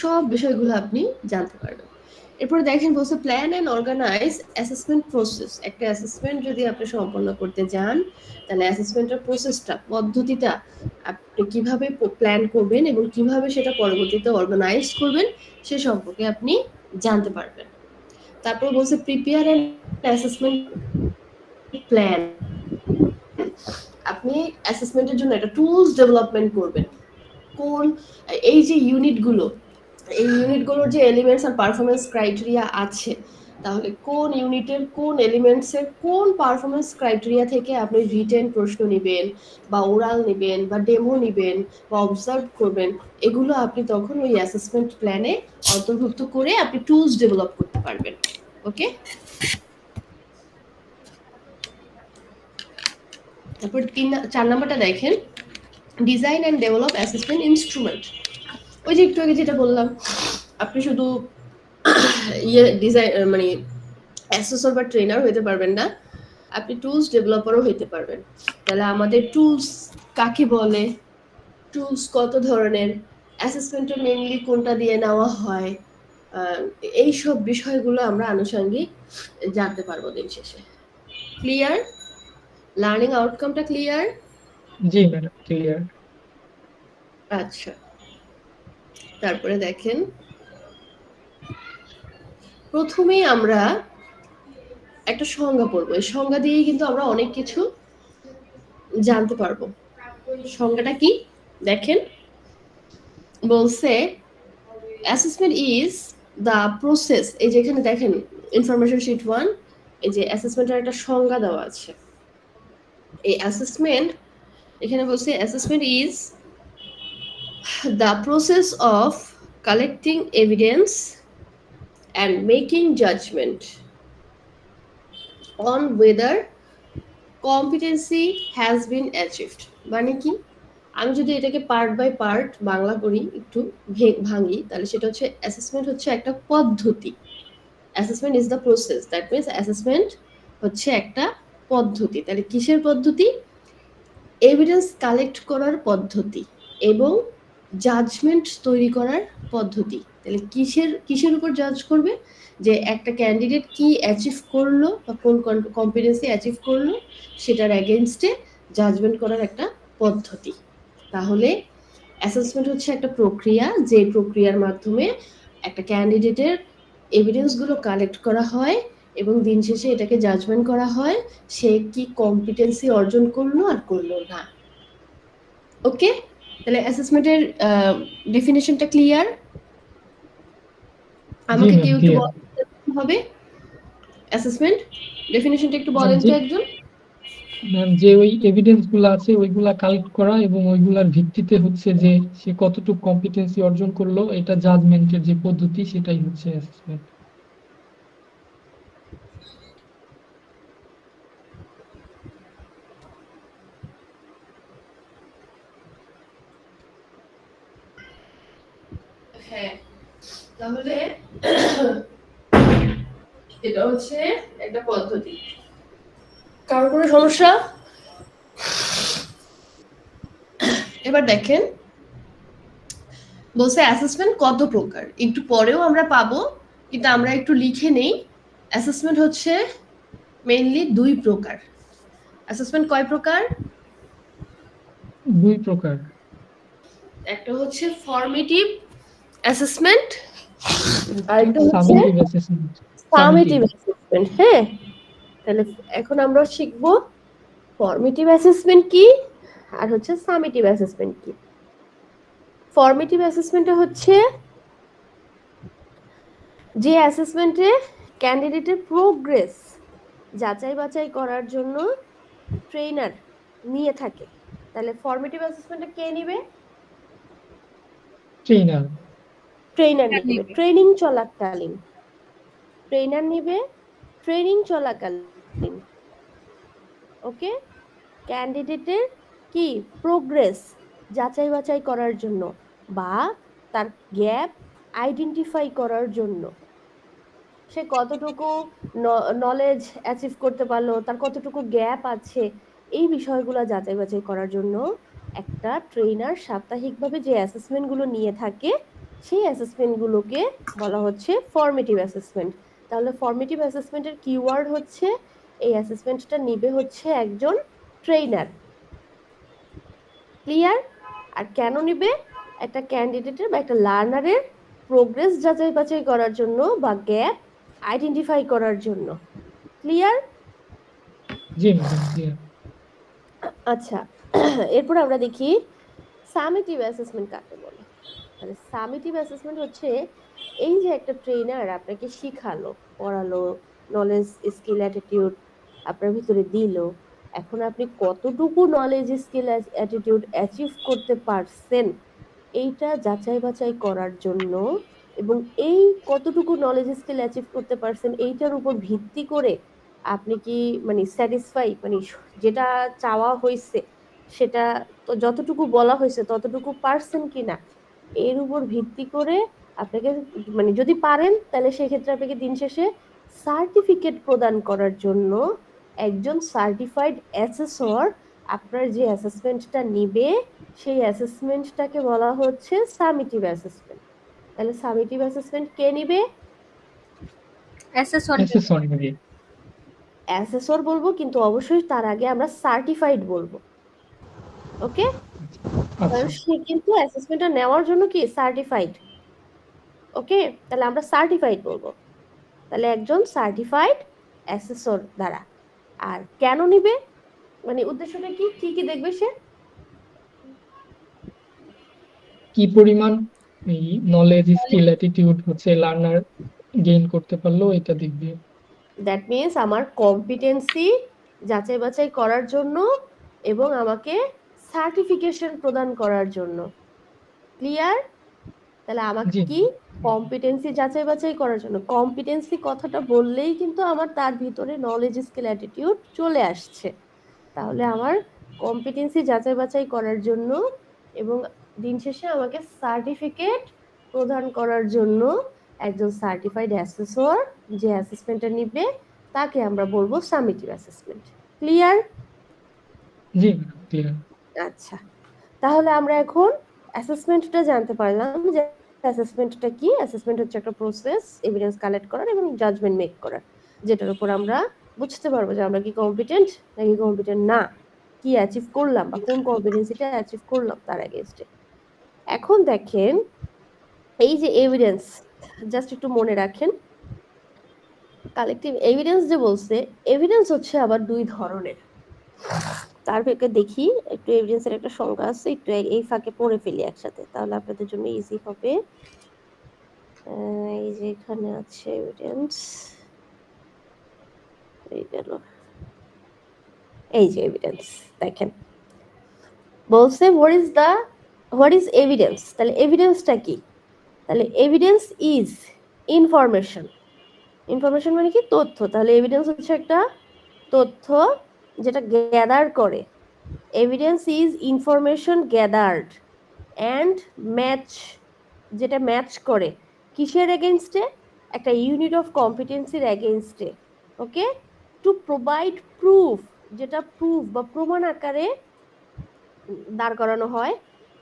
সব বিষয়গুলো আপনি জানতে পারবেন। এরপরে দেখেন বলছে plan and organise assessment process. একটা অ্যাসেসমেন্ট যদি আপনি সম্পন্ন করতে যান, তাহলে অ্যাসেসমেন্টের প্রসেসটা, পদ্ধতিটা আপনি কিভাবে প্ল্যান করবেন এবং কিভাবে সেটা পরবর্তীতে অর্গানাইজ করবেন সে সম্পর্কে আপনি জানতে পারবেন। তারপর বলছে প্রিপেয়ার অ্যান্ড অ্যাসেসমেন্ট প্ল্যান। আপনি অ্যাসেসমেন্টের জন্য একটা টুলস ডেভেলপমেন্ট করবেন। কোন এই যে ইউনিটগুলো, এই ইউনিটগুলোর যে এলিমেন্টস আর পারফরমেন্স ক্রাইটেরিয়া আছে, তাহলে কোন ইউনিটের কোন এলিমেন্টসের কোন পারফরমেন্স ক্রাইটেরিয়া থেকে আপনি রিটেন প্রশ্ন নেবেন বা ওরাল নেবেন বা ডেমো নেবেন বা অবজার্ভ করবেন, এগুলো আপনি তখন ওই অ্যাসেসমেন্ট প্ল্যানে অন্তর্ভুক্ত করে আপনি টুলস ডেভেলপ করতে পারবেন। ওকে, তারপর 4 নাম্বারটা দেখেন design and develop assessment instrument. ওই যে একটু আগে যেটা বললাম, আপনি শুধু ডিজাইন মানে অ্যাসেসর বা ট্রেনার হইতে পারবেন না, আপনি টুলস ডেভেলপারও হইতে পারবেন। তাহলে আমাদের টুলস কাকে বলে, টুলস কত ধরনের, অ্যাসেসমেন্টে মেইনলি কোনটা দিয়ে নেওয়া হয়, এই সব বিষয়গুলো আমরা আনুষঙ্গিক জানতে পারবো দিন শেষে। ক্লিয়ার? লার্নিং আউটকামটা ক্লিয়ার? জি ম্যাডাম, ক্লিয়ার। আচ্ছা, তারপরে দেখেন প্রথমেই আমরা একটা সংজ্ঞা পড়বো। এই সংজ্ঞা দিয়েই কিন্তু আমরা অনেক কিছু জানতে পারবো। সংজ্ঞাটা কি দেখেন, বলছে অ্যাসেসমেন্ট ইজ দ্য প্রসেস। এই যেখানে দেখেন ইনফরমেশন শিট 1, এই যে অ্যাসেসমেন্টের একটা সংজ্ঞা দেওয়া আছে। এই অ্যাসেসমেন্ট, এখানে বলছে assessment is the process of collecting evidence and making judgement on whether competency has been achieved. মানে কি, আমি যদি এটাকে পার্ট বাই পার্ট বাংলা করি, একটু ভাঙি, তাহলে সেটা হচ্ছে অ্যাসেসমেন্ট হচ্ছে একটা পদ্ধতি। Assessment is the process, that means assessment হচ্ছে একটা পদ্ধতি। তাহলে কিসের পদ্ধতি? এভিডেন্স কালেক্ট করার পদ্ধতি এবং জাজমেন্ট তৈরি করার পদ্ধতি। তাহলে কিসের উপর জাজ করবে? যে একটা ক্যান্ডিডেট কি অ্যাচিভ করলো বা কোন কম্পিটেন্সি অ্যাচিভ করলো, সেটার এগেনস্টে জাজমেন্ট করার একটা পদ্ধতি। তাহলে অ্যাসেসমেন্ট হচ্ছে একটা প্রক্রিয়া, যে প্রক্রিয়ার মাধ্যমে একটা ক্যান্ডিডেটের এভিডেন্সগুলো কালেক্ট করা হয় এবং দিন শেষে এটাকে জাজমেন্ট করা হয় সে কি কম্পিটেন্সি অর্জন করলো আর করলো না। ওকে, তাহলে অ্যাসেসমেন্টের ডেফিনেশনটা ক্লিয়ার? আমাকে কেউ একটু বলতে হবে অ্যাসেসমেন্ট ডেফিনেশনটা একটু বলেন তো একজন। ম্যাম, যে ওই এভিডেন্স গুলো আছে ওইগুলা কালেক্ট করা এবং ওইগুলার ভিত্তিতে হচ্ছে যে সে কতটুকু কম্পিটেন্সি অর্জন করলো, এটা জাজমেন্টের যে পদ্ধতি সেটাই হচ্ছে অ্যাসেসমেন্ট। হ্যাঁ, তাহলে এটা হচ্ছে একটা পদ্ধতি। কারোর কোনো সমস্যা? এবার দেখেন বলছে অ্যাসেসমেন্ট কত প্রকার, একটু পরেও আমরা পাবো, কিন্তু আমরা একটু লিখে নেই। অ্যাসেসমেন্ট হচ্ছে মেইনলি 2 প্রকার। অ্যাসেসমেন্ট কয় প্রকার? 2 প্রকার। একটা হচ্ছে ফর্মেটিভ অ্যাসেসমেন্ট আর একটা হচ্ছে সামেটিভ অ্যাসেসমেন্ট। হ্যাঁ, তাহলে এখন আমরা শিখব ফর্মেটিভ অ্যাসেসমেন্ট কি আর হচ্ছে সামেটিভ অ্যাসেসমেন্ট কি। ফর্মেটিভ অ্যাসেসমেন্টটা হচ্ছে যে অ্যাসেসমেন্টে ক্যান্ডিডেটের প্রোগ্রেস যাচাই বাছাই করার জন্য ট্রেনার নিয়ে থাকে। তাহলে ফর্মেটিভ অ্যাসেসমেন্টটা কে নেবে? ট্রেনার নেবে ট্রেনিং চলাকালীন। ট্রেনার নেবে ট্রেনিং চলাকালীন। ওকে, ক্যান্ডিডেটের কি প্রোগ্রেস যাচাই বাছাই করার জন্য বা তার গ্যাপ আইডেন্টিফাই করার জন্য, সে কতটুকু নলেজ অ্যাচিভ করতে পারলো, তার কতটুকু গ্যাপ আছে, এই বিষয়গুলো যাচাই বাছাই করার জন্য একটা ট্রেনার সাপ্তাহিকভাবে যে অ্যাসেসমেন্টগুলো নিয়ে থাকে সেই অ্যাসেসমেন্টগুলোকে বলা হচ্ছে ফর্মেটিভ অ্যাসেসমেন্ট। তাহলে ফর্মেটিভ অ্যাসেসমেন্টের কিওয়ার্ড হচ্ছে এই অ্যাসেসমেন্টটা নিবে হচ্ছে একজন ট্রেনার। ক্লিয়ার? আর কেন নিবে? একটা ক্যান্ডিডেটের বা একটা লার্নারের প্রোগ্রেস যাচাই বাছাই করার জন্য বা গ্যাপ আইডেন্টিফাই করার জন্য। ক্লিয়ার? জি ম্যাডাম, ক্লিয়ার। আচ্ছা, এরপর আমরা দেখি সামেটিভ অ্যাসেসমেন্ট কাকে বলে। মানে সামেটিভ অ্যাসেসমেন্ট হচ্ছে এই যে একটা ট্রেনার আপনাকে শিখালো, পড়ালো, নলেজ, স্কিল, অ্যাটিটিউড আপনার ভিতরে দিল, এখন আপনি কতটুকু নলেজ, স্কিল, অ্যাটিটিউড অ্যাচিভ করতে পারছেন এইটা যাচাই বাছাই করার জন্য, এবং এই কতটুকু নলেজ স্কিল অ্যাচিভ করতে পারছেন এইটার উপর ভিত্তি করে আপনি কি মানে স্যাটিসফাই, মানে যেটা চাওয়া হয়েছে সেটা তো যতটুকু বলা হয়েছে ততটুকু পারছেন কিনা এর উপর ভিত্তি করে আপনাকে, মানে যদি পারেন তাহলে সেক্ষেত্রে আপনাকে দিন শেষে সার্টিফিকেট প্রদান করার জন্য একজন সার্টিফাইড অ্যাসেসর আপনার যে অ্যাসেসমেন্টটা নিবে সেই অ্যাসেসমেন্টটাকে বলা হচ্ছে সামেটিভ অ্যাসেসমেন্ট। তাহলে সামেটিভ অ্যাসেসমেন্ট কে নিবে? Assessor accessory. অ্যাসেসর বলবো, কিন্তু অবশ্যই তার আগে আমরা সার্টিফাইড বলবো। ওকে, আচ্ছা, সে কিন্তু অ্যাসেসমেন্টটা নেওয়ার জন্য কি সার্টিফাইড। ওকে, তাহলে আমরা সার্টিফাইড বলবো। তাহলে একজন সার্টিফাইড অ্যাসেসর দ্বারা। আর কেন নিবে, মানে উদ্দেশ্যটা কি, কি কি দেখবে সে? কি পরিমাণ এই নলেজ, স্কিল, অ্যাটিটিউড হচ্ছে লার্নার গেইন করতে পারলো এটা দেখবে। দ্যাট মিনস আমার কম্পিটেন্সি যাচাই বাছাই করার জন্য এবং আমাকে সার্টিফিকেশন প্রদান করার জন্য। ক্লিয়ার? তাহলে আমাকে জি কি কম্পিটেন্সি যাচাই বাছাই করার জন্য, কম্পিটেন্সি কথাটা বললেই কিন্তু আমার তার ভিতরে নলেজ, স্কিল, অ্যাটিটিউড চলে আসছে। তাহলে আমার কম্পিটেন্সি যাচাই বাছাই করার জন্য এবং দিন শেষে আমাকে সার্টিফিকেট প্রদান করার জন্য একজন সার্টিফাইড অ্যাসেসর যে অ্যাসেসমেন্টটা নিবে তাকে আমরা বলবো সামেটিভ অ্যাসেসমেন্ট। ক্লিয়ার? জি ম্যাডাম, ক্লিয়ার। আচ্ছা, তাহলে আমরা এখন অ্যাসেসমেন্টটা জানতে পারলাম যে অ্যাসেসমেন্টটা কি। অ্যাসেসমেন্ট হচ্ছে একটা প্রসেস এভিডেন্স কালেক্ট করার এবং জাজমেন্ট মেক করার, যেটার উপর আমরা বুঝতে পারবো যে আমরা কি কম্পিটেন্ট নাকি কম্পিটেন্ট না, কি অ্যাচিভ করলাম বা কোন কম্পিটেন্সিটা অ্যাচিভ করলাম তার এগেইনস্টে। এখন দেখেন এই যে এভিডেন্স, জাস্ট একটু মনে রাখেন, কালেকটিভ এভিডেন্স যে বলছে, এভিডেন্স হচ্ছে আবার দুই ধরনের। তার থেকে দেখি একটু এভিডেন্সের একটা সংজ্ঞা আছে, একটু এই ফাঁকে পড়ে ফেলি একসাথে, তাহলে আপনাদের জন্য ইজি হবে। এই যে এখানে আছে এভিডেন্স, এই গেল, এই যে এভিডেন্স দেখেন বলছে হোয়াট ইজ এভিডেন্স। তাহলে এভিডেন্সটা কি? তাহলে এভিডেন্স ইজ ইনফরমেশন। ইনফরমেশন মানে কি? তথ্য। তাহলে এভিডেন্স হচ্ছে একটা তথ্য যেটা গ্যাদার করে। Evidence is information gathered and match, যেটা ম্যাচ করে কিসের এগেইনস্টে? একটা ইউনিট অফ কম্পিটেন্সির এগেইনস্টে। ওকে, টু প্রোভাইড প্রুফ, যেটা প্রুফ বা প্রমাণ আকারে দাঁড় করানো হয়,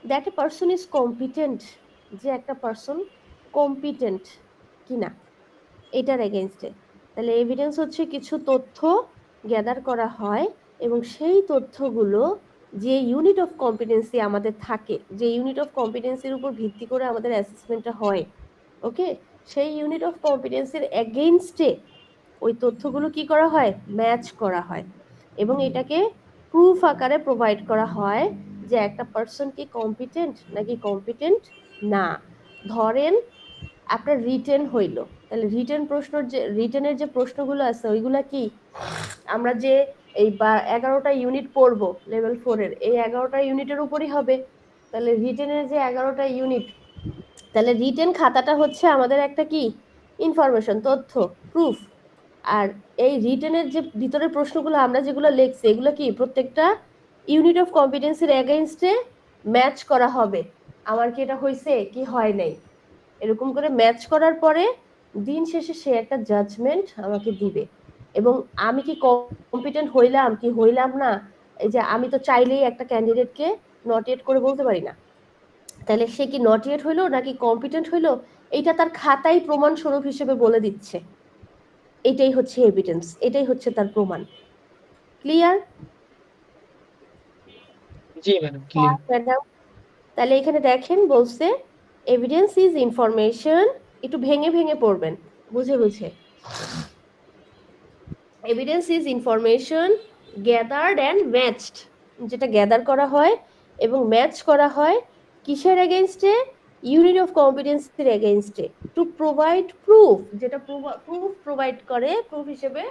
that a person is competent, যে একটা পারসন কম্পিটেন্ট কিনা এটার এগেইনস্টে। তাহলে এভিডেন্স হচ্ছে কিছু তথ্য গ্যাদার করা হয় এবং সেই তথ্যগুলো যে ইউনিট অফ কম্পিটেন্সি আমাদের থাকে, যে ইউনিট অফ কম্পিটেন্সির উপর ভিত্তি করে আমাদের অ্যাসেসমেন্টটা হয়, ওকে, সেই ইউনিট অফ কম্পিটেন্সির এগেইনস্টে ওই তথ্যগুলো কি করা হয়? ম্যাচ করা হয় এবং এটাকে প্রুফ আকারে প্রোভাইড করা হয় যে একটা পারসন কি কম্পিটেন্ট নাকি কম্পিটেন্ট না। ধরেন আপনার রিটেন হইলো, তাহলে রিটেনের যে প্রশ্নগুলো আছে ওইগুলা কি আমরা যে এই 11টা ইউনিট পড়বো লেভেল 4-এর, এই 11টা ইউনিটের উপরই হবে। তাহলে রিটেনের যে 11টা ইউনিট, তাহলে রিটেন খাতাটা হচ্ছে আমাদের একটা কি ইনফরমেশন, তথ্য, প্রুফ। আর এই রিটেনের যে ভিতরের প্রশ্নগুলো আমরা যেগুলো লিখছি এগুলো কি প্রত্যেকটা ইউনিট অফ কম্পিটেন্সির এগেইনস্টে ম্যাচ করা হবে, আমার কি এটা হয়েছে কি হয় নাই, এরকম করে ম্যাচ করার পরে দিন শেষে সে একটা জাজমেন্ট আমাকে দিবে। এবং আমি কি কম্পিটেন্ট হইলাম কি হইলাম না, এই যে আমি তো চাইলেই একটা ক্যান্ডিডেটকে নট ইয়েট করে বলতে পারি না, তাহলে সে কি নট ইয়েট হইলো নাকি কম্পিটেন্ট হইলো, এইটা তার খাতায় প্রমাণ স্বরূপ হিসেবে বলে দিচ্ছে। এটাই হচ্ছে এভিডেন্স, এটাই হচ্ছে তার প্রমাণ। ক্লিয়ার? জি ম্যাডাম, ক্লিয়ার। ম্যাডাম, তাহলে এখানে দেখেন বলছে এভিডেন্স ইজ ইনফরমেশন, একটু ভেঙে ভেঙে পড়বেন, বুঝে বুঝে। Evidence is information gathered and matched, যেটা গ্যাদার করা হয় এবং ম্যাচ করা হয় কিসের এগেইনস্টে? ইউনিট অফ কম্পিটেন্সির এগেইনস্টে, টু প্রোভাইড প্রুফ, যেটা প্রুফ প্রোভাইড করে, প্রুফ হিসেবে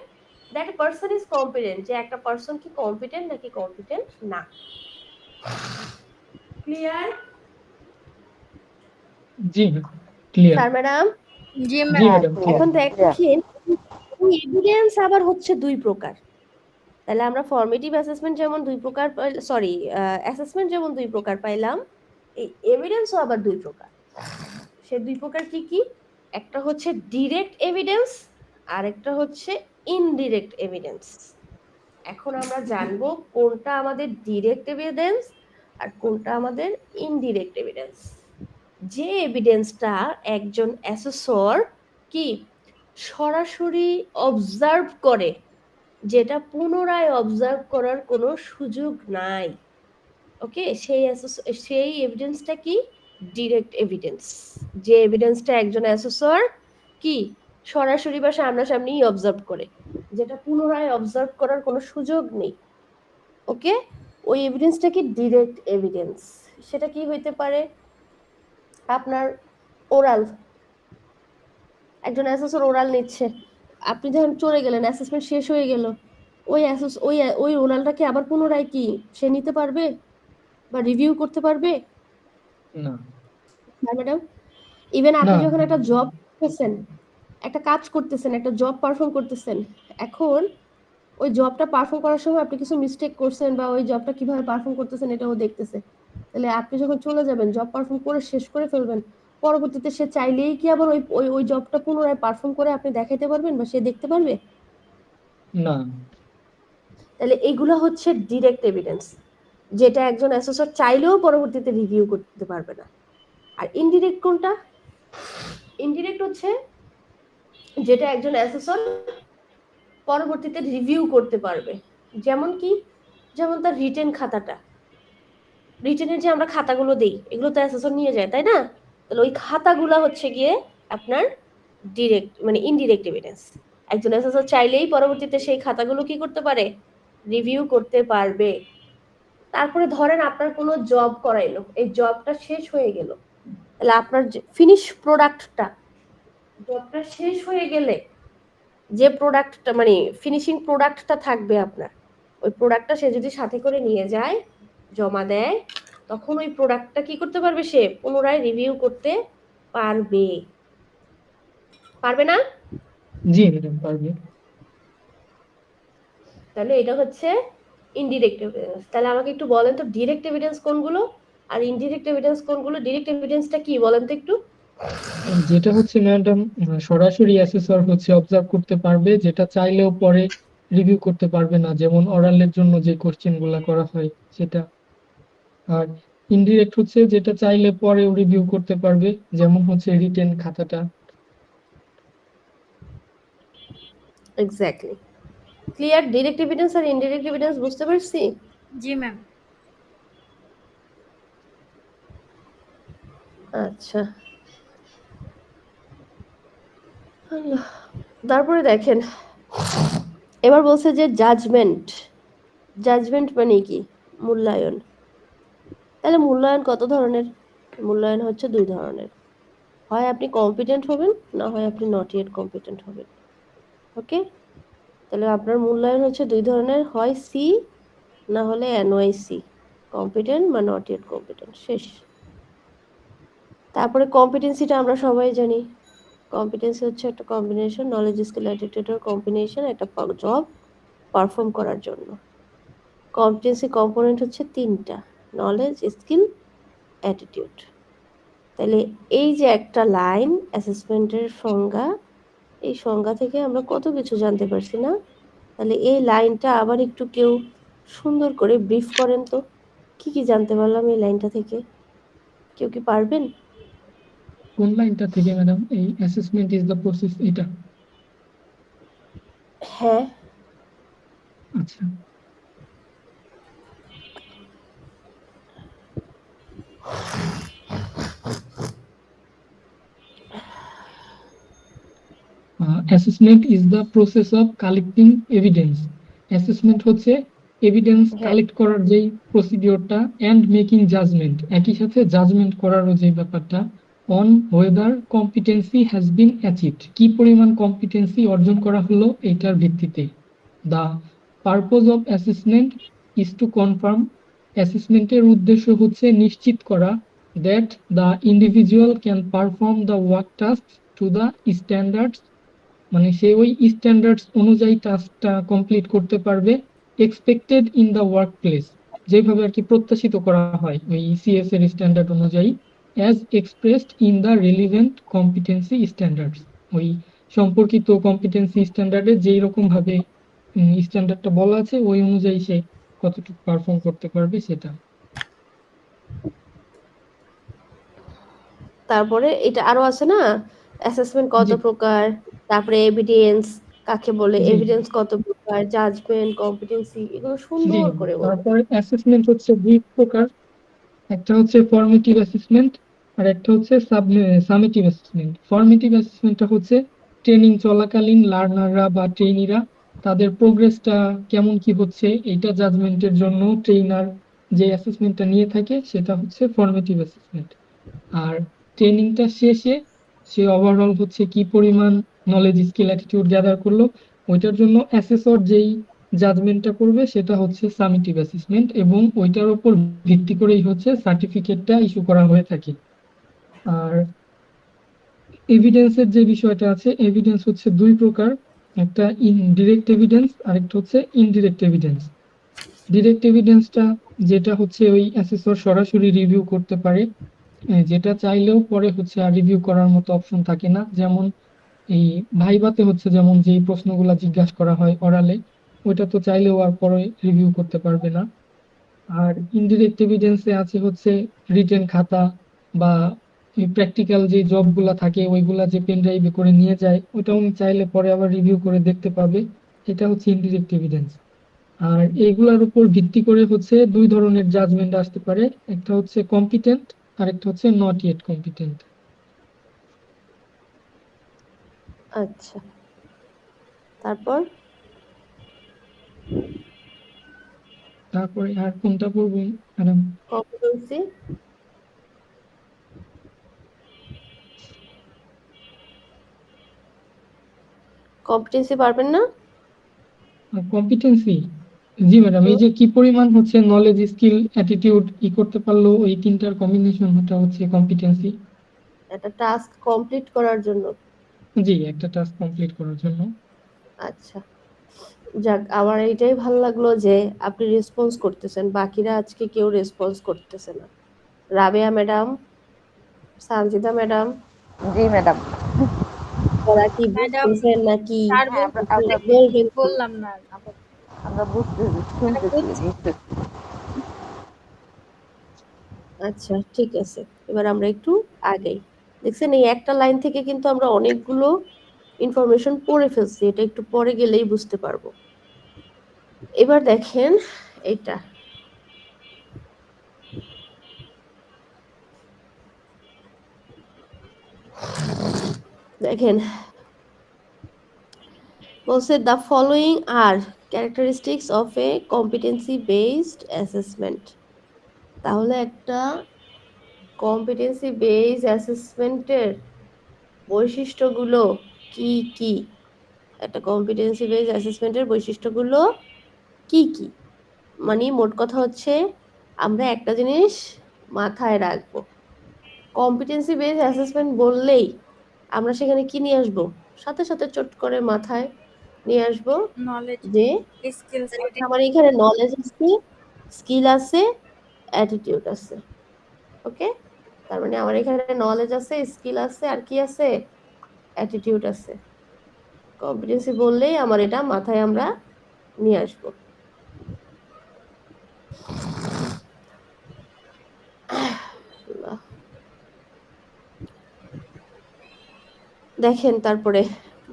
দ্যাট পারসন ইজ কম্পিটেন্ট, যে একটা পারসন কি কম্পিটেন্ট নাকি কম্পিটেন্ট না। ক্লিয়ার? জি ক্লিয়ার। স্যার ম্যাডাম, জি জি ম্যাম। Madam, clear. এখন দেখেন এভিডেন্স আবার হচ্ছে দুই প্রকার। তাহলে আমরা ফর্মেটিভ অ্যাসেসমেন্ট যেমন দুই প্রকার, সরি অ্যাসেসমেন্ট যেমন দুই প্রকার পাইলাম, এই এভিডেন্সও আবার দুই প্রকার। সে দুই প্রকার কি কি? একটা হচ্ছে ডিরেক্ট এভিডেন্স আর একটা হচ্ছে ইনডিরেক্ট এভিডেন্স। এখন আমরা জানবো কোনটা আমাদের ডিরেক্ট এভিডেন্স আর কোনটা আমাদের ইনডিরেক্ট এভিডেন্স। যে এভিডেন্সটা একজন অ্যাসেসর কি সরাসরি অবজার্ভ করে, যেটা পুনরায় অবজার্ভ করার কোনো সুযোগ নাই, ওকে, সেই এভিডেন্সটা কি? Direct evidence. যে এভিডেন্সটা একজন অ্যাসেসর কি সরাসরি বা সামনাসামনি অবজার্ভ করে, যেটা পুনরায় অবজার্ভ করার কোনো সুযোগ নেই, ওকে, ওই এভিডেন্সটা কি? Direct evidence. সেটা কি হইতে পারে? আপনার ওরাল, একজন অ্যাসেসর ওরাল নিচ্ছে, আপনি যখন চলে গেলেন, অ্যাসেসমেন্ট শেষ হয়ে গেল, ওই ওই ওরালটাকে আবার পুনরায় কি সে নিতে পারবে বা রিভিউ করতে পারবে? না। না ম্যাডাম। ইভেন আপনি না। যখন একটা জব করতেছেন, একটা কাজ করতেছেন, একটা জব পারফর্ম করতেছেন, এখন ওই জবটা পারফর্ম করার সময় আপনি কিছু মিস্টেক করছেন বা ওই জবটা কিভাবে পারফর্ম করতেছেন এটাও দেখতেছে। তাহলে আপনি যখন চলে যাবেন, জব পারফর্ম করে শেষ করে ফেলবেন, পরবর্তীতে সে চাইলেই কি আবার ওই ওই ওই জবটা পুনরায় পারফর্ম করে আপনি দেখাইতে পারবেন বা সে দেখতে পারবে? না। তাহলে এগুলো হচ্ছে ডিরেক্ট এভিডেন্স, যেটা একজন অ্যাসেসর চাইলেও পরবর্তীতে রিভিউ করতে পারবে না। আর ইনডিরেক্ট কোনটা? ইনডিরেক্ট হচ্ছে যেটা একজন অ্যাসেসর পরবর্তীতে রিভিউ করতে পারবে। যেমন কি? যেমন তার রিটেন খাতাটা, রিটেনের যে আমরা খাতাগুলো দেই, এগুলো তো অ্যাসেসর নিয়ে যায়, তাই না? তাহলে ওই খাতাগুলো হচ্ছে গিয়ে আপনার ডিরেক্ট মানে ইনডিরেক্ট এভিডেন্স। একজন অ্যাসেসর চাইলেই পরবর্তীতে সেই খাতাগুলো কি করতে পারে? রিভিউ করতে পারবে। তারপরে ধরেন আপনার কোনো জব করাইলো, এই জবটা শেষ হয়ে গেল, তাহলে আপনার ফিনিশ প্রোডাক্টটা, জবটা শেষ হয়ে গেলে যে প্রোডাক্টটা মানে ফিনিশিং প্রোডাক্টটা থাকবে আপনার, ওই প্রোডাক্টটা সে যদি সাথে করে নিয়ে যায়, জমা দেয়, তখন ওই প্রোডাক্টটা কি করতে পারবে? সে পুনরায় রিভিউ করতে পারবে। পারবে না? জি ম্যাডাম, পারবে। তাহলে এটা হচ্ছে ইনডিরেক্ট এভিডেন্স। তাহলে আমাকে একটু বলেন তো ডিরেক্ট এভিডেন্স কোনগুলো আর ইনডিরেক্ট এভিডেন্স কোনগুলো? ডিরেক্ট এভিডেন্সটা কি বলেন তো একটু। যেটা হচ্ছে ম্যাডাম, সরাসরি অ্যাসেসর হচ্ছে অবজার্ভ করতে পারবে, যেটা চাইলেও পরে রিভিউ করতে পারবে না, যেমন অরালের জন্য যে কোশ্চেন গুলা করা হয় সেটা। আর ইনডিরেক্ট হচ্ছে যেটা চাইলে পরেও রিভিউ করতে পারবে, যেমন হচ্ছে রিটেন খাতাটা। এক্স্যাক্টলি। ক্লিয়ার? ডিরেক্ট এভিডেন্স আর ইনডিরেক্ট এভিডেন্স বুঝতে পারছি? জি ম্যাম। আচ্ছা, আল্লাহ। তারপরে দেখেন, এবার বলছে যে জাজমেন্ট। জাজমেন্ট মানে কি? মূল্যায়ন। তাহলে মূল্যায়ন কত ধরনের? মূল্যায়ন হচ্ছে দুই ধরনের, হয় আপনি কম্পিটেন্ট হবেন, না হয় আপনি নট ইয়েট কম্পিটেন্ট হবেন, ওকে। তাহলে আপনার মূল্যায়ন হচ্ছে দুই ধরনের, হয় সি না হলে এনওয়াইসি, কম্পিটেন্ট বা নট ইয়েট কম্পিটেন্ট, শেষ। তারপরে কম্পিটেন্সিটা আমরা সবাই জানি, কম্পিটেন্সি হচ্ছে একটা কম্বিনেশন, নলেজ স্কিল অ্যাটিটিউডের কম্বিনেশন একটা জব পারফর্ম করার জন্য। কম্পিটেন্সি কম্পোনেন্ট হচ্ছে তিনটা, নলেজ, স্কিল, অ্যাটিটিউড। তাহলে এই যে একটা লাইন অ্যাসেসমেন্টের সংজ্ঞা, এই সংজ্ঞা থেকে আমরা কত কিছু জানতে পারছি না? তাহলে এই লাইনটা আবার একটু কেউ সুন্দর করে ব্রিফ করেন তো, কি কি জানতে পারলাম এই লাইনটা থেকে? কেউ কি পারবেন? কোন লাইনটা থেকে ম্যাডাম? এই অ্যাসেসমেন্ট ইজ দ্য প্রসেস, এটা? হ্যাঁ। আচ্ছা, assessment is the process of collecting evidence. Assessment হচ্ছে এভিডেন্স হ্যাঁ। কালেক্ট করার যেই প্রসিডিওরটা, অ্যান্ড মেকিং জাজমেন্ট, একই সাথে জাজমেন্ট করারও যে ব্যাপারটা, on whether competency has been achieved, কি পরিমাণ কম্পিটেন্সি অর্জন করা হলো এইটার ভিত্তিতে। The purpose of assessment is to confirm, অ্যাসেসমেন্টের উদ্দেশ্য হচ্ছে নিশ্চিত করা, that the individual can perform the work task to the standards, মানে সে ওই স্ট্যান্ডার্ডস অনুযায়ী টাস্কটা কমপ্লিট করতে পারবে, expected in the work place, যেভাবে আর কি প্রত্যাশিত করা হয় ওই ইসিএস এর স্ট্যান্ডার্ড অনুযায়ী, as expressed in the relevant competency standards, ওই সম্পর্কিত কম্পিটেন্সি স্ট্যান্ডার্ডে যেই রকম ভাবে স্ট্যান্ডার্ডটা বলা আছে ওই অনুযায়ী সে কতটুকু পারফর্ম করতে পারবে সেটা। তারপরে এটা আরো আছে না, অ্যাসেসমেন্ট কত জি প্রকার, তারপরে এভিডেন্স কাকে বলে, জি এভিডেন্স কত প্রকার, জাজমেন্ট, কম্পিটেন্সি, এগুলো জি। সুন্দর করে বলবে। তারপরে অ্যাসেসমেন্ট হচ্ছে দুই প্রকার, একটা হচ্ছে ফর্মেটিভ অ্যাসেসমেন্ট আর একটা হচ্ছে সামেটিভ অ্যাসেসমেন্ট। ফর্মেটিভ অ্যাসেসমেন্টটা হচ্ছে ট্রেনিং চলাকালীন লার্নাররা বা ট্রেনিরা তাদের প্রোগ্রেসটা কেমন কি হচ্ছে এইটা জাজমেন্টের জন্য ট্রেনার যে অ্যাসেসমেন্টটা নিয়ে থাকে সেটা হচ্ছে ফর্মেটিভ অ্যাসেসমেন্ট। আর ট্রেনিংটা শেষে সে ওভারঅল হচ্ছে কি পরিমাণ নলেজ স্কিল অ্যাটিটিউড গ্যাদার করলো ওইটার জন্য অ্যাসেসর যেই জাজমেন্টটা করবে সেটা হচ্ছে সামেটিভ অ্যাসেসমেন্ট, এবং ওইটার উপর ভিত্তি করেই হচ্ছে সার্টিফিকেটটা ইস্যু করা হয়ে থাকে। আর এভিডেন্সের যে বিষয়টা আছে, এভিডেন্স হচ্ছে দুই প্রকার, একটা ডিরেক্ট এভিডেন্স আর একটা হচ্ছে ইনডিরেক্ট এভিডেন্স। ডিরেক্ট এভিডেন্সটা যেটা হচ্ছে ওই অ্যাসেসর সরাসরি রিভিউ করতে পারে, যেটা চাইলেও পরে হচ্ছে আর রিভিউ করার মতো অপশন থাকে না, যেমন এই ভাইভাতে হচ্ছে যেমন যেই প্রশ্নগুলো জিজ্ঞাসা করা হয় অরালে, ওইটা তো চাইলেও আর পরে রিভিউ করতে পারবে না। আর ইনডিরেক্ট এভিডেন্সে আছে হচ্ছে রিটেন খাতা বা প্র্যাকটিক্যাল যে জবগুলা থাকে ওইগুলা যে পেন ড্রাইভে করে নিয়ে যায় ওটা উনি চাইলে পরে আবার রিভিউ করে দেখতে পাবে, এটা হচ্ছে ইনডিরেক্ট এভিডেন্স। আর এইগুলার উপর ভিত্তি করে হচ্ছে দুই ধরনের জাজমেন্ট আসতে পারে, একটা হচ্ছে কম্পিটেন্ট আর একটা হচ্ছে নট ইয়েট কম্পিটেন্ট। আচ্ছা, তারপর তারপরে আর কোনটা পড়বো ম্যাডাম? কম্পিটেন্সি, কম্পিটেন্সি পারবেন না? কম্পিটেন্সি, জি ম্যাডাম, এই হুম, যে কি পরিমাণ হচ্ছে নলেজ স্কিল অ্যাটিটিউড ই করতে পারলো ওই তিনটার কম্বিনেশন ওটা হচ্ছে কম্পিটেন্সি। একটা টাস্ক কমপ্লিট করার জন্য। জি, একটা টাস্ক কমপ্লিট করার জন্য। আচ্ছা, যাক, আমার এইটাই ভালো লাগলো যে আপনি রেসপন্স করতেছেন, বাকিরা আজকে কেউ রেসপন্স করতেছে না। রাবেয়া ম্যাডাম, সানজিদা ম্যাডাম, জি ম্যাডাম। ওরা কি ম্যাডাম বুঝতেছেন নাকি স্যার হ্যাঁ, আমরা বলবেন কি? বললাম না আপাতত। আমরা বুঝতেছি, মানে শুনতেছি, বুঝছি। বুঝতেছি। আচ্ছা, ঠিক আছে, এবার আমরা একটু আগাই। দেখছেন, এই একটা লাইন থেকে কিন্তু আমরা অনেকগুলো ইনফরমেশন পড়ে ফেলছি, এটা একটু পরে গেলেই বুঝতে পারবো। এবার দেখেন এটা, দেখেন বলছে the following R characteristics of A competency based assessment. তাহলে একটা কম্পিটেন্সি বেসড অ্যাসেসমেন্টের বৈশিষ্ট্যগুলো কি কি? একটা কম্পিটেন্সি বেসড অ্যাসেসমেন্টের বৈশিষ্ট্যগুলো কি কি? মানে মোট কথা হচ্ছে আমরা একটা জিনিস মাথায় রাখবো, কম্পিটেন্সি বেসড অ্যাসেসমেন্ট বললেই আমরা সেখানে কি নিয়ে আসবো? সাথে সাথে চট করে মাথায় নিয়ে আসবো নলেজ, যে স্কিলস, আমার এখানে নলেজ আছে, স্কিল আছে, অ্যাটিটিউড আছে। ওকে, তার মানে আমার এখানে নলেজ আছে, স্কিল আছে, আর কি আছে? অ্যাটিটিউড আছে। কম্পিটেন্সি বললেই আমার এটা মাথায় আমরা নিয়ে আসবো। আল্লাহ। দেখেন তারপরে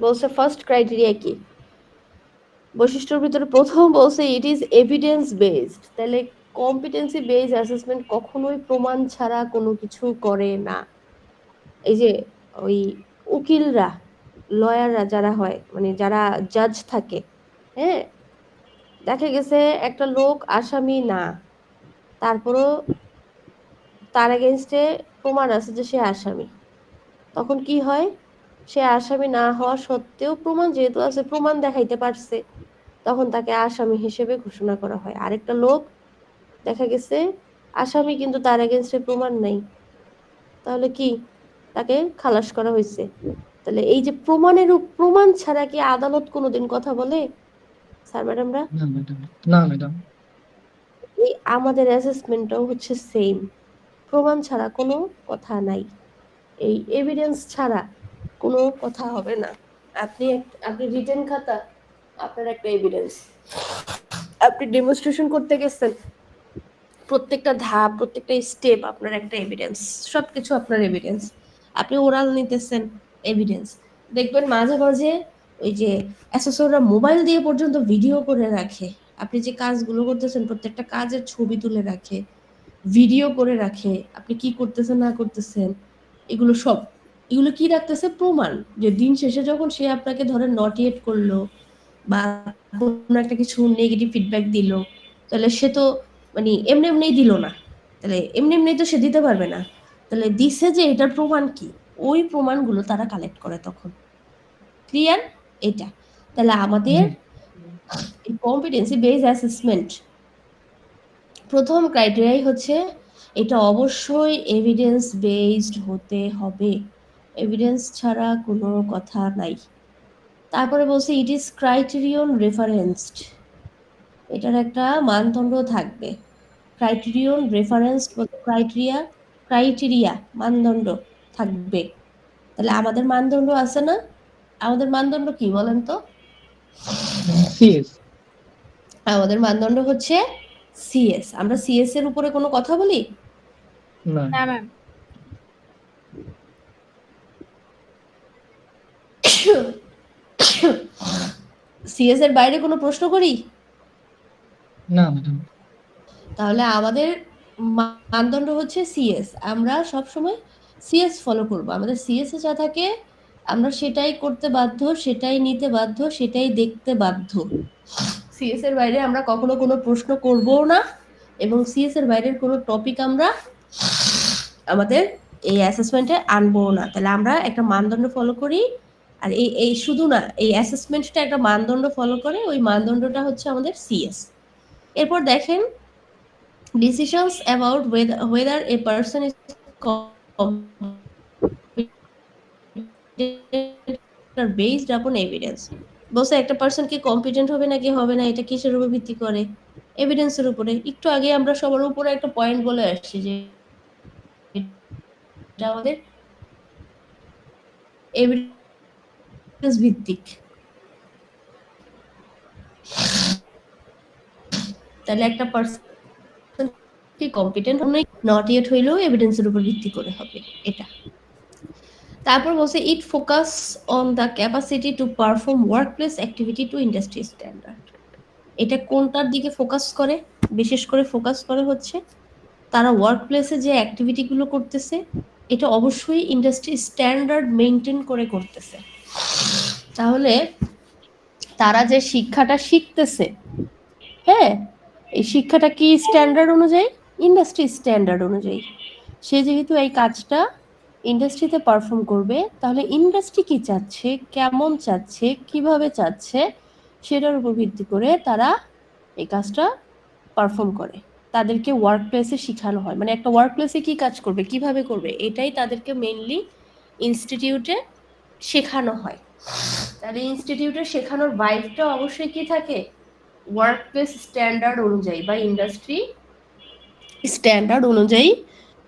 বলছে ফার্স্ট ক্রাইটেরিয়া কি, বৈশিষ্ট্যের ভিতরে প্রথম বলছে ইট ইজ এভিডেন্স বেসড। তাহলে কম্পিটেন্সি বেসড অ্যাসেসমেন্ট কখনোই প্রমাণ ছাড়া কোনো কিছু করে না। এই যে ওই উকিলরা, লয়াররা যারা হয়, মানে যারা জাজ থাকে, হ্যাঁ, দেখা গেছে একটা লোক আসামি না, তারপরও তার এগেনস্টে প্রমাণ আছে যে সে আসামি, তখন কি হয়, সে আসামি না হওয়া সত্ত্বেও প্রমাণ যেহেতু আছে, প্রমাণ দেখাইতে পারছে, তখন তাকে আসামি হিসেবে ঘোষণা করা হয়। আরেকটা লোক দেখা গেছে আসামি কিন্তু তার এগেনস্টে প্রমাণ নাই, তাহলে কি, তাকে খালাস করা হয়েছে। তাহলে এই যে প্রমাণ ছাড়া কি আদালত কোনোদিন কথা বলে স্যার ম্যাডামরা? না ম্যাডাম, না ম্যাডাম। এই আমাদের অ্যাসেসমেন্টটাও হচ্ছে সেম, প্রমাণ ছাড়া কোনো কথা নাই, এই এভিডেন্স ছাড়া কোনো কথা হবে না। আপনি রিটেন খাতা, আপনার একটা এভিডেন্স, আপনি ডেমনস্ট্রেশন করতে গেছেন, প্রত্যেকটা ধাপ প্রত্যেকটা স্টেপ আপনার একটা এভিডেন্স, সবকিছু আপনার এভিডেন্স। আপনি ওরাল নিতেছেন, এভিডেন্স। দেখবেন মাঝে মাঝে ওই যে অ্যাসেসররা মোবাইল দিয়ে পর্যন্ত ভিডিও করে রাখে, আপনি যে কাজগুলো করতেছেন প্রত্যেকটা কাজের ছবি তুলে রাখে, ভিডিও করে রাখে, আপনি কি করতেছেন না করতেছেন, এগুলো সব, এগুলো কি রাখতেছে, প্রমাণ। যে দিন শেষে যখন সে আপনাকে ধরেন নটিয়েট করলো বা কোনো একটা কিছু নেগেটিভ ফিডব্যাক দিল, তাহলে সে তো মানে এমনি এমনিই দিল না, তাহলে এমনি এমনি তো সে দিতে পারবে না, তাহলে দিছে যে এটার প্রমাণ কি, ওই প্রমাণগুলো তারা কালেক্ট করে তখন। ক্লিয়ার এটা? তাহলে আমাদের এই কম্পিটেন্সি বেস অ্যাসেসমেন্ট প্রথম ক্রাইটেরিয়াই হচ্ছে এটা অবশ্যই এভিডেন্স বেসড হতে হবে, এভিডেন্স ছাড়া কোনো কথা নাই। তারপরে বলছে ইট ইজ ক্রাইটেরিয়ন রেফারেন্সড, এটার একটা মানদণ্ড থাকবে। ক্রাইটেরিয়ন রেফারেন্সড বলতে ক্রাইটেরিয়া মানদণ্ড থাকবে। তাহলে আমাদের মানদণ্ড আছে না, আমাদের মানদণ্ড কি বলেন তো? সিএস। আমাদের মানদণ্ড হচ্ছে সিএস। আমরা সিএস এর উপরে কোনো কথা বলি না না ম্যাম। সিএস এর বাইরে কোনো প্রশ্ন করি? না ম্যাডাম। তাহলে আমাদের মানদণ্ড হচ্ছে সিএস, আমরা সব সময় সিএস ফলো করব। আমাদের সিএস এ যা থাকে আমরা সেটাই করতে বাধ্য, সেটাই নিতে বাধ্য, সেটাই দেখতে বাধ্য। সিএস এর বাইরে আমরা কখনো কোনো প্রশ্ন করবও না, এবং সিএস এর বাইরের কোনো টপিক আমরা আমাদের এই অ্যাসেসমেন্টে আনবো না। তাহলে আমরা একটা মানদণ্ড ফলো করি, আর এই শুধু না, এই অ্যাসেসমেন্টটা একটা মানদণ্ড ফলো করে, ওই মানদণ্ডটা হচ্ছে আমাদের সিএস। এরপর দেখেন decisions about whether a person is competent are based upon evidence। বলছে একটা পার্সন কি কম্পিটেন্ট হবে নাকি হবে না, এটা কিসের উপর ভিত্তি করে? এভিডেন্সের উপরে। একটু আগে আমরা সবার উপরে একটা পয়েন্ট বলে আসছি যে এটা আমাদের এভিডেন্স ভিত্তিক। তাহলে একটা পার্সন কি কম্পিটেন্ট হবে নট ইয়েট হইলেও এভিডেন্সের উপর ভিত্তি করে হবে এটা। তারপর বলছে it focus on the capacity to perform workplace activity to industry standard. এটা কোনটার দিকে ফোকাস করে? বিশেষ করে ফোকাস করে হচ্ছে তারা ওয়ার্কপ্লেসে যে অ্যাক্টিভিটিগুলো করতেছে এটা অবশ্যই ইন্ডাস্ট্রি স্ট্যান্ডার্ড মেনটেন করে করতেছে। তাহলে তারা যে শিক্ষাটা শিখতেছে, হ্যাঁ, এই শিক্ষাটা কি স্ট্যান্ডার্ড অনুযায়ী? ইন্ডাস্ট্রি স্ট্যান্ডার্ড অনুযায়ী। সে যেহেতু এই কাজটা ইন্ডাস্ট্রিতে পারফর্ম করবে, তাহলে ইন্ডাস্ট্রি কি চাচ্ছে, কেমন চাচ্ছে, কিভাবে চাচ্ছে, সেটার উপর ভিত্তি করে তারা এই কাজটা পারফর্ম করে। তাদেরকে ওয়ার্ক প্লেসে শেখানো হয়, মানে একটা ওয়ার্ক প্লেসে কি কাজ করবে, কিভাবে করবে, এটাই তাদেরকে মেইনলি ইনস্টিটিউটে শেখানো হয়। তাহলে ইনস্টিটিউটে শেখানোর ভাইবটা অবশ্যই কি থাকে, ওয়ার্ক প্লেস স্ট্যান্ডার্ড অনুযায়ী বা ইন্ডাস্ট্রি স্ট্যান্ডার্ড অনুযায়ী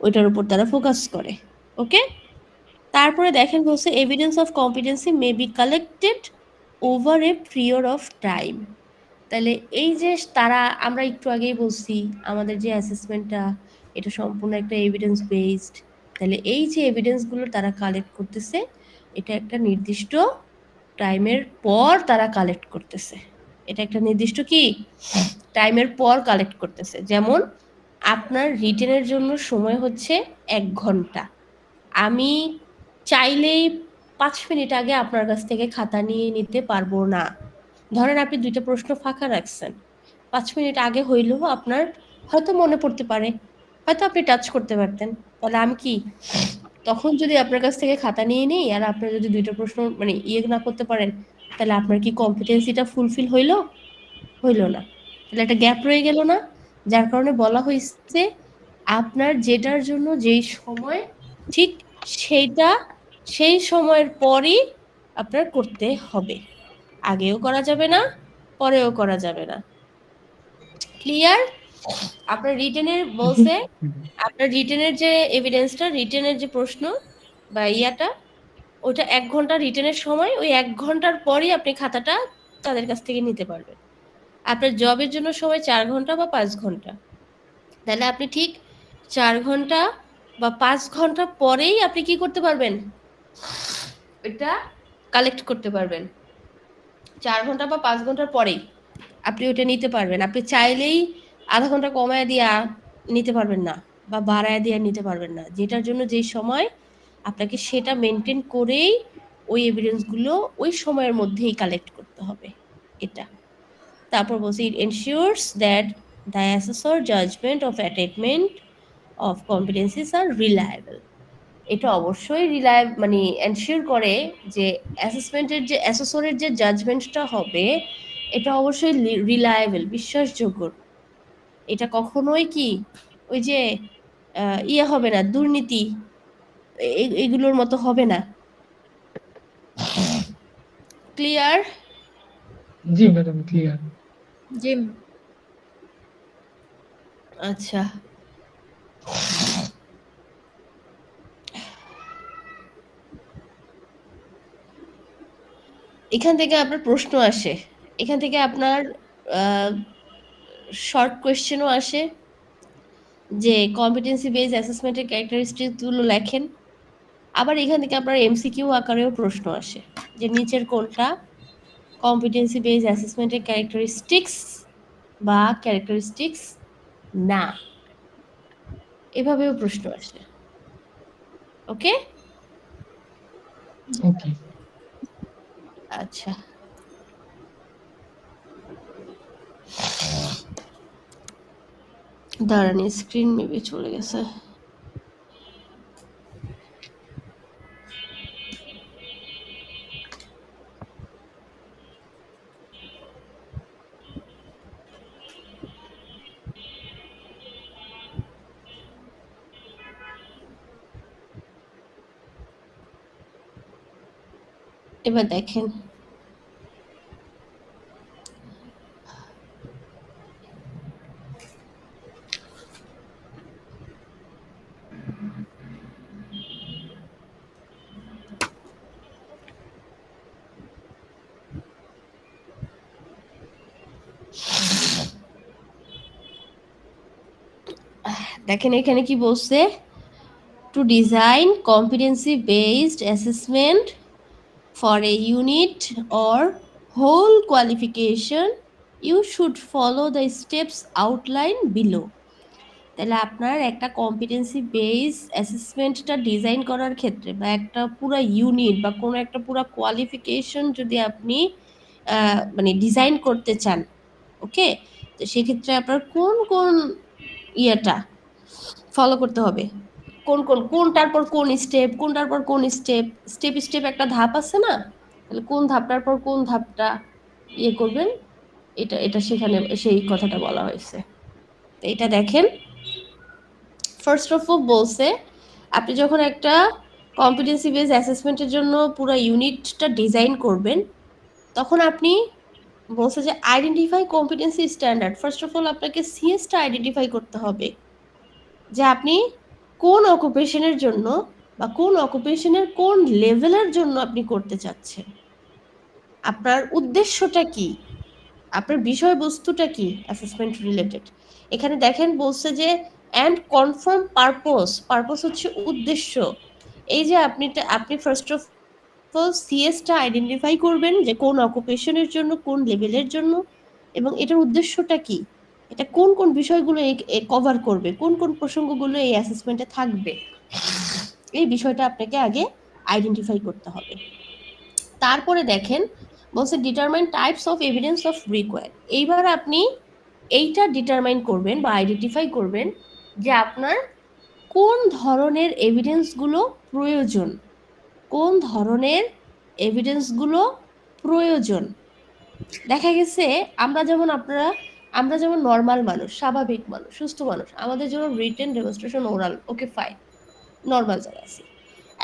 ওইটার উপর তারা ফোকাস করে। ওকে, তারপরে দেখেন বলছে evidence of competency may be collected over a period of time. তাহলে এই যে তারা, আমরা একটু আগেই বলছি আমাদের যে অ্যাসেসমেন্টটা এটা সম্পূর্ণ একটা এভিডেন্স বেসড। তাহলে এই যে এভিডেন্সগুলো তারা কালেক্ট করতেছে, এটা একটা নির্দিষ্ট টাইমের পর তারা কালেক্ট করতেছে। এটা একটা নির্দিষ্ট কি টাইমের পর কালেক্ট করতেছে। যেমন আপনার রিটেনের জন্য সময় হচ্ছে 1 ঘন্টা। আমি চাইলেই 5 মিনিট আগে আপনার কাছ থেকে খাতা নিয়ে নিতে পারবো না। ধরেন আপনি 2টা প্রশ্ন ফাঁকা রাখছেন, 5 মিনিট আগে হইলেও আপনার হয়তো মনে পড়তে পারে, হয়তো আপনি টাচ করতে পারতেন। তাহলে আমি কি তখন যদি আপনার কাছ থেকে খাতা নিয়ে নিই আর আপনার যদি 2টা প্রশ্ন মানে না করতে পারেন, তাহলে আপনার কি কম্পিটেন্সিটা ফুলফিল হইল? হইল না। তাহলে একটা গ্যাপ রয়ে গেল না? যার কারণে বলা হয়েছে আপনার যেটার জন্য যেই সময় ঠিক সেইটা সেই সময়ের পরই আপনার করতে হবে। আগেও করা যাবে না, পরেও করা যাবে না। ক্লিয়ার? আপনার রিটেনের বলছে আপনার রিটেনের যে এভিডেন্সটা, রিটেনের যে প্রশ্ন বা ইয়াটা, ওটা 1 ঘন্টা রিটেনের সময়, ওই 1 ঘন্টার পরই আপনি খাতাটা তাদের কাছ থেকে নিতে পারবেন। আপনার জবের জন্য সময় 4 ঘন্টা বা 5 ঘন্টা। তাহলে আপনি ঠিক 4 ঘন্টা বা 5 ঘন্টা পরেই আপনি কি করতে পারবেন? এটা কালেক্ট করতে পারবেন। 4 ঘন্টা বা 5 ঘন্টার পরেই আপনি ওটা নিতে পারবেন। আপনি চাইলেই আধা ঘন্টা কমায় দিয়া নিতে পারবেন না বা বাড়ায় দিয়া নিতে পারবেন না। যেটার জন্য যেই সময় আপনাকে সেটা মেনটেন করেই ওই এভিডেন্সগুলো ওই সময়ের মধ্যেই কালেক্ট করতে হবে। এটা তারপর বলছি it ensures that the assessor judgment of attainment of competencies are reliable. এটা অবশ্যই মানে এনশিওর করে যে অ্যাসেসমেন্টের যে অ্যাসেসরের যে জাজমেন্টটা হবে এটা অবশ্যই রিলায়েবল, বিশ্বাসযোগ্য। এটা কখনোই কি ওই যে ইয়ে হবে না, দুর্নীতি এগুলোর মতো হবে না। ক্লিয়ার? জি ম্যাডাম, ক্লিয়ার। জি আচ্ছা, এখান থেকে আপনার প্রশ্ন আসে, এখান থেকে আপনার শর্ট কোয়েশ্চেনও আসে যে কম্পিটেন্সি বেস অ্যাসেসমেন্টের ক্যারেক্টারিস্টিকগুলো লেখেন। আবার এখান থেকে আপনার এমসিকিউ আকারেও প্রশ্ন আসে যে নিচের কোনটা কম্পিটেন্সি বেস অ্যাসেসমেন্টের ক্যারেক্টারিস্টিক্স বা ক্যারেক্টারিস্টিক্স না, এভাবেও প্রশ্ন আসে। ওকে, ওকে। আচ্ছা, দাঁড়ান স্ক্রিন মেবি চলে গেছে। এবার দেখেন, দেখেন এখানে কি বলছে, to design competency based assessment for a unit or whole qualification you should follow the steps outlined below. তাহলে আপনার একটা কম্পিটেন্সি বেস অ্যাসেসমেন্টটা ডিজাইন করার ক্ষেত্রে বা একটা পুরো ইউনিট বা কোনো একটা পুরো কোয়ালিফিকেশন যদি আপনি মানে ডিজাইন করতে চান, ওকে, তো সেক্ষেত্রে আপনার কোন কোন ইয়েটা ফলো করতে হবে, কোনটার পর কোন স্টেপ, কোনটার পর কোন স্টেপ, স্টেপ একটা ধাপ আছে না, তাহলে কোন ধাপটার পর কোন ধাপটা ইয়ে করবেন, এটা সেখানে সেই কথাটা বলা হয়েছে। তো এটা দেখেন, ফার্স্ট অফ অল বলছে আপনি যখন একটা কম্পিটেন্সি বেস অ্যাসেসমেন্টের জন্য পুরো ইউনিটটা ডিজাইন করবেন, তখন আপনি বলছে যে identify competency standard. First of all আপনাকে সিএসটা আইডেন্টিফাই করতে হবে যে আপনি কোন অকুপেশনের জন্য বা কোন অকুপেশনের কোন লেভেলের জন্য আপনি করতে চাচ্ছেন, আপনার উদ্দেশ্যটা কি, আপনার বিষয়বস্তুটা কি অ্যাসেসমেন্ট রিলেটেড। এখানে দেখেন বলছে যে অ্যান্ড কনফার্ম পারপোজ হচ্ছে উদ্দেশ্য। এই যে আপনি ফার্স্ট অফ অল সিএসটা আইডেন্টিফাই করবেন যে কোন অকুপেশনের জন্য, কোন লেভেলের জন্য, এবং এটার উদ্দেশ্যটা কি, এটা কোন কোন বিষয়গুলো কভার করবে, কোন কোন প্রসঙ্গগুলো এই অ্যাসেসমেন্টে থাকবে, এই বিষয়টা আপনাকে আগে আইডেন্টিফাই করতে হবে। তারপরে দেখেন বলছে determine types of evidence of required. এইবার আপনি এইটা ডিটারমাইন করবেন বা আইডেন্টিফাই করবেন যে আপনার কোন ধরনের এভিডেন্সগুলো প্রয়োজন, কোন ধরনের এভিডেন্সগুলো প্রয়োজন। দেখা গেছে আমরা যেমন নর্মাল মানুষ, স্বাভাবিক মানুষ, সুস্থ মানুষ, আমাদের জন্য written, demonstration, oral okay fine, normal যারা আছে।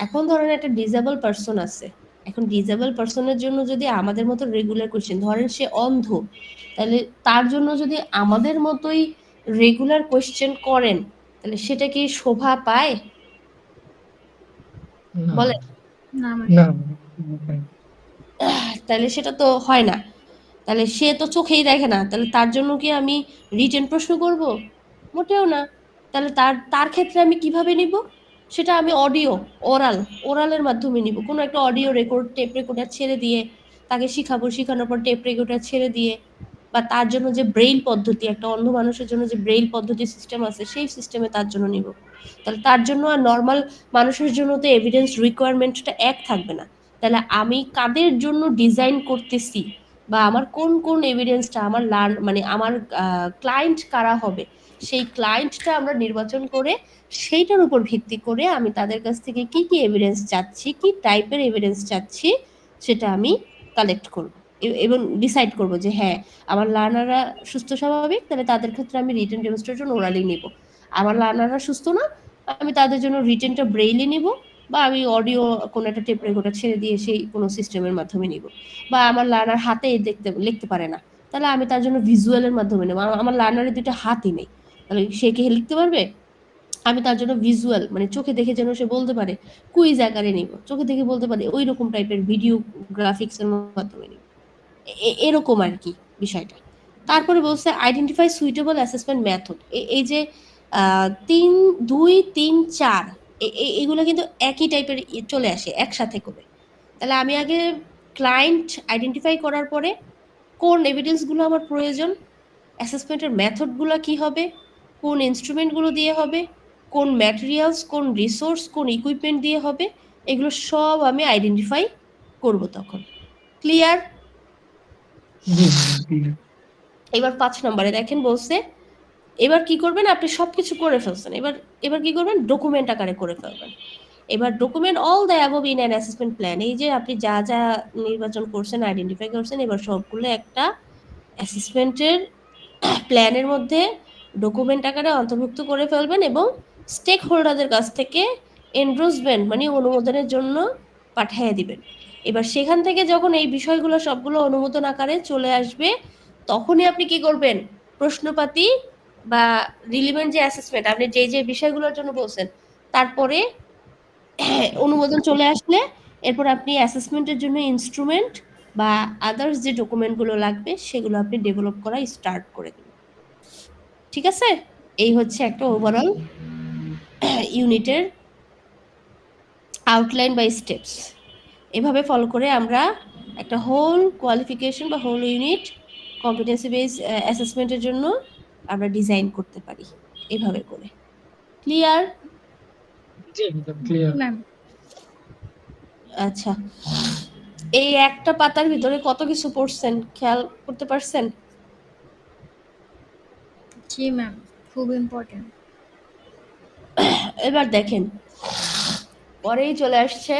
এখন ধরেন একটা ডিসেবল পারসন আছে, এখন ডিসেবল পারসনের জন্য যদি আমাদের মতো রেগুলার কোশ্চেন, ধরেন সে অন্ধ, তাহলে তার জন্য যদি আমাদের মতোই রেগুলার কোশ্চেন করেন, তাহলে সেটা কি শোভা পায়? না বলে না না তাহলে সেটা তো হয় না। তাহলে সে তো চোখেই দেখে না, তাহলে তার জন্য কি আমি রিটেন প্রশ্ন করব? মোটেও না। তাহলে তার ক্ষেত্রে আমি কিভাবে নিব? সেটা আমি ওরালের মাধ্যমে নিব। কোনো একটা অডিও রেকর্ড, টেপ রেকর্ডার ছেড়ে দিয়ে তাকে শিখাবো, শেখানোর পর টেপ রেকর্ডার ছেড়ে দিয়ে, বা তার জন্য যে ব্রেইল পদ্ধতি, একটা অন্ধ মানুষের জন্য যে ব্রেইল পদ্ধতি সিস্টেম আছে, সেই সিস্টেমে তার জন্য নিব। তাহলে তার জন্য আর নর্মাল মানুষের জন্য তো এভিডেন্স রিকোয়ারমেন্টটা এক থাকবে না। তাহলে আমি কাদের জন্য ডিজাইন করতেছি, বা আমার কোন কোন এভিডেন্সটা আমার মানে আমার ক্লায়েন্ট কারা হবে, সেই ক্লায়েন্টটা আমরা নির্বাচন করে সেইটার উপর ভিত্তি করে আমি তাদের কাছ থেকে কি কি এভিডেন্স চাচ্ছি, কি টাইপের এভিডেন্স চাচ্ছি, সেটা আমি কালেক্ট করব এবং ডিসাইড করব যে হ্যাঁ, আমার লার্নাররা সুস্থ স্বাভাবিক, তাহলে তাদের ক্ষেত্রে আমি রিটেন, ডেমনস্ট্রেশন, ওরালি নিব। আমার লার্নাররা সুস্থ না, আমি তাদের জন্য রিটেনটা ব্রেইলি নিব, বা আমি অডিও কোনো একটা টেপ রেকর্ডার ছেড়ে দিয়ে সেই কোনো সিস্টেমের মাধ্যমে নিব। বা আমার লার্নার হাতে লিখতে পারে না, তাহলে আমি তার জন্য ভিজুয়ালের মাধ্যমে নেব। আমার লার্নারের দুটো হাতই নেই, তাহলে সে কি লিখতে পারবে? আমি তার জন্য ভিজুয়াল, মানে চোখে দেখে যেন সে বলতে পারে, কুইজ আকারে নিব, চোখে দেখে বলতে পারে, ওই রকম টাইপের ভিডিও গ্রাফিক্সের মাধ্যমে নিব। এরকম আর কি বিষয়টা। তারপরে বলছে আইডেন্টিফাই সুইটেবল অ্যাসেসমেন্ট মেথড। এই যে ৩, ২, ৩, ৪ এগুলো কিন্তু একই টাইপের চলে আসে একসাথে করে। তাহলে আমি আগে ক্লায়েন্ট আইডেন্টিফাই করার পরে কোন এভিডেন্সগুলো আমার প্রয়োজন, অ্যাসেসমেন্টের মেথডগুলো কি হবে, কোন ইনস্ট্রুমেন্টগুলো দিয়ে হবে, কোন ম্যাটেরিয়ালস, কোন রিসোর্স, কোন ইকুইপমেন্ট দিয়ে হবে, এগুলো সব আমি আইডেন্টিফাই করব তখন। ক্লিয়ার? জি clear। এবার ৫ নম্বরে দেখেন বলছে এবার কি করবেন, আপনি সবকিছু করে ফেলছেন, এবার কি করবেন, ডকুমেন্ট আকারে করে ফেলবেন। এবার document all the above in an assessment plan. এই যে আপনি যা যা নির্বাচন করছেন, আইডেন্টিফাই করছেন, এবার সবগুলো একটা অ্যাসেসমেন্টের প্ল্যানের মধ্যে ডকুমেন্ট আকারে অন্তর্ভুক্ত করে ফেলবেন এবং স্টেক হোল্ডারদের কাছ থেকে এনডোর্সমেন্ট মানে অনুমোদনের জন্য পাঠিয়ে দিবেন। এবার সেখান থেকে যখন এই বিষয়গুলো সবগুলো অনুমোদন আকারে চলে আসবে, তখনই আপনি কি করবেন, প্রশ্নপাতি বা রিলিভেন্ট যে অ্যাসেসমেন্ট আপনি যে যে বিষয়গুলোর জন্য বলছেন, তারপরে অনুমোদন চলে আসলে এরপর আপনি অ্যাসেসমেন্টের জন্য ইনস্ট্রুমেন্ট বা আদার্স যে ডকুমেন্টগুলো লাগবে সেগুলো আপনি ডেভেলপ করা স্টার্ট করে দেবেন। ঠিক আছে? এই হচ্ছে একটা ওভারঅল ইউনিটের আউটলাইন বাই স্টেপস। এভাবে ফলো করে আমরা একটা হোল কোয়ালিফিকেশন বা হোল ইউনিট কম্পিটেন্সি বেস অ্যাসেসমেন্টের জন্য আমরা ডিজাইন করতে পারি এভাবে করে। ক্লিয়ার? জি ম্যাডাম ক্লিয়ার। ম্যাম আচ্ছা, এই একটা পাতার ভিতরে কত কিছু পড়ছেন খেয়াল করতে পারছেন? জি ম্যাম, খুব ইম্পর্টেন্ট। এবার দেখেন পরেই চলে আসছে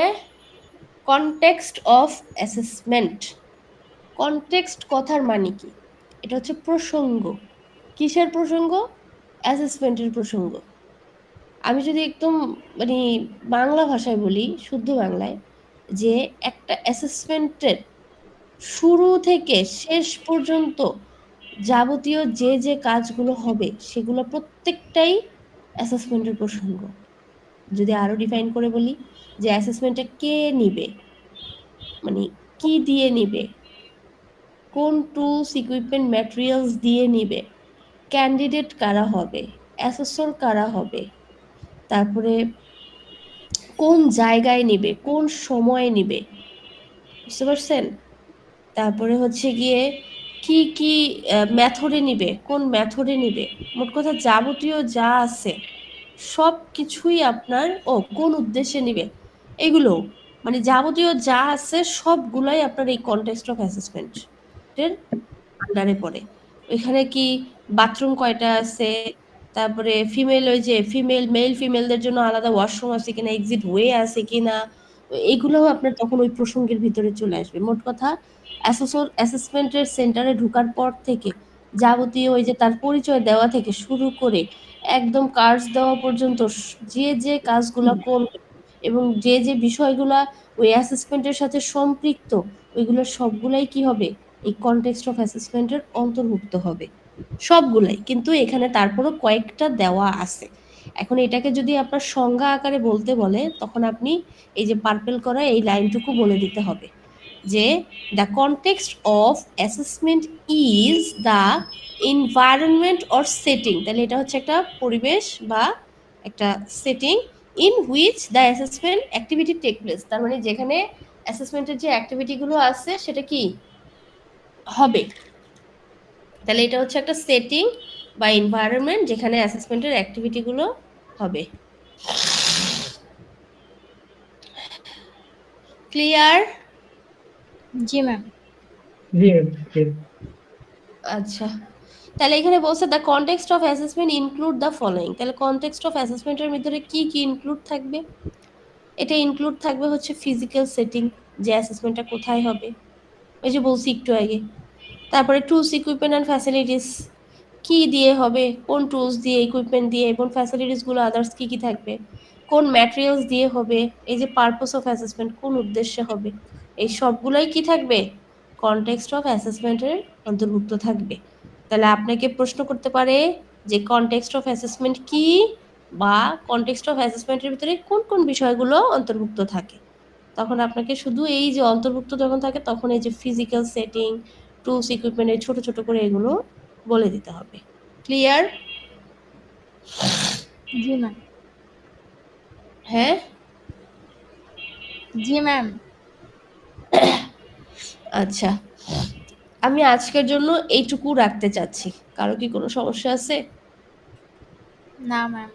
কনটেক্সট অফ অ্যাসেসমেন্ট। কনটেক্সট কথার মানে কি? এটা হচ্ছে প্রসঙ্গ। কিসের প্রসঙ্গ? অ্যাসেসমেন্টের প্রসঙ্গ। আমি যদি একদম মানে বাংলা ভাষায় বলি, শুদ্ধ বাংলায়, যে একটা অ্যাসেসমেন্টের শুরু থেকে শেষ পর্যন্ত যাবতীয় যে যে কাজগুলো হবে সেগুলো প্রত্যেকটাই অ্যাসেসমেন্টের প্রসঙ্গ। যদি আরো ডিফাইন করে বলি যে অ্যাসেসমেন্টটা কে নিবে, মানে কি দিয়ে নিবে, কোন টুলস, ইকুইপমেন্ট, ম্যাটেরিয়ালস দিয়ে নিবে, ক্যান্ডিডেট কারা হবে, অ্যাসেসর কারা হবে, তারপরে কোন জায়গায় নিবে, কোন সময়ে নিবে, বুঝতে পারছেন? তারপরে হচ্ছে গিয়ে কি কি মেথডে নিবে, কোন মেথডে নিবে, মোট কথা যাবতীয় যা আছে সব কিছুই আপনার কোন উদ্দেশ্যে নিবে এগুলো মানে যাবতীয় যা আছে সবগুলাই আপনার এই কনটেক্সট অফ অ্যাসেসমেন্টের আন্ডারে পড়ে। এখানে কি বাথরুম কয়টা আছে, তারপরে ফিমেল ওই যে মেল ফিমেলদের জন্য আলাদা ওয়াশরুম আছে কিনা, এক্সিট ওয়ে আছে কিনা, এগুলোও আপনার তখন ওই প্রসঙ্গের ভিতরে চলে আসবে। মোট কথা অ্যাসেসমেন্টের সেন্টারে ঢোকার পর থেকে যাবতীয় ওই যে তার পরিচয় দেওয়া থেকে শুরু করে একদম কার্ডস দেওয়া পর্যন্ত যে যে কাজগুলা করবে এবং যে যে বিষয়গুলা ওই অ্যাসেসমেন্টের সাথে সম্পৃক্ত ওইগুলো সবগুলাই কি হবে এই কনটেক্সট অফ অ্যাসেসমেন্টের অন্তর্ভুক্ত হবে, সবগুলাই। কিন্তু এখানে তারপরও কয়েকটা দেওয়া আছে। এখন এটাকে যদি আপনার সংজ্ঞা আকারে বলতে বলে তখন আপনি এই যে পার্পেল করা এই লাইনটুকু বলে দিতে হবে যে the context of assessment is the environment or setting, তাহলে এটা হচ্ছে একটা পরিবেশ বা একটা setting in which the assessment activity take place, তার মানে যেখানে অ্যাসেসমেন্টের যে অ্যাক্টিভিটিগুলো আছে সেটা কি হবে। তাহলে এটা হচ্ছে একটা সেটিং বা এনভায়রনমেন্ট যেখানে অ্যাসেসমেন্টের অ্যাক্টিভিটিগুলো হবে। ক্লিয়ার? জি ম্যাম। জি জি। আচ্ছা, তাহলে এখানে বলছে the context of assessment include the following, তাহলে কনটেক্সট অফ অ্যাসেসমেন্টের ভিতরে কি কি ইনক্লুড থাকবে? এটা ইনক্লুড থাকবে হচ্ছে ফিজিক্যাল সেটিং, যে অ্যাসেসমেন্টটা কোথায় হবে, ওই যে বলছি একটু আগে। তারপরে টুলস ইকুইপমেন্ট অ্যান্ড ফ্যাসিলিটিস, কি দিয়ে হবে, কোন টুলস দিয়ে ইকুইপমেন্ট দিয়ে এবং ফ্যাসিলিটিসগুলো আদার্স কি কি থাকবে, কোন ম্যাটেরিয়ালস দিয়ে হবে, এই যে পারপোজ অফ অ্যাসেসমেন্ট কোন উদ্দেশ্যে হবে, এই সবগুলাই কি থাকবে কনটেক্সট অফ অ্যাসেসমেন্টের অন্তর্ভুক্ত থাকবে। তাহলে আপনাকে প্রশ্ন করতে পারে যে কনটেক্সট অফ অ্যাসেসমেন্ট কি বা কনটেক্সট অফ অ্যাসেসমেন্টের ভিতরে কোন কোন বিষয়গুলো অন্তর্ভুক্ত থাকে, তখন আপনাকে শুধু এই যে অন্তর্ভুক্ত যখন থাকে তখন এই যে ফিজিক্যাল সেটিং, টুলস ইকুইপমেন্ট এই ছোট ছোট করে এগুলো বলে দিতে হবে। ক্লিয়ার? জি ম্যাম। হ্যাঁ জি ম্যাম। আচ্ছা, আমি আজকের জন্য এইটুকু রাখতে চাচ্ছি, কারো কি কোনো সমস্যা আছে? না ম্যাম।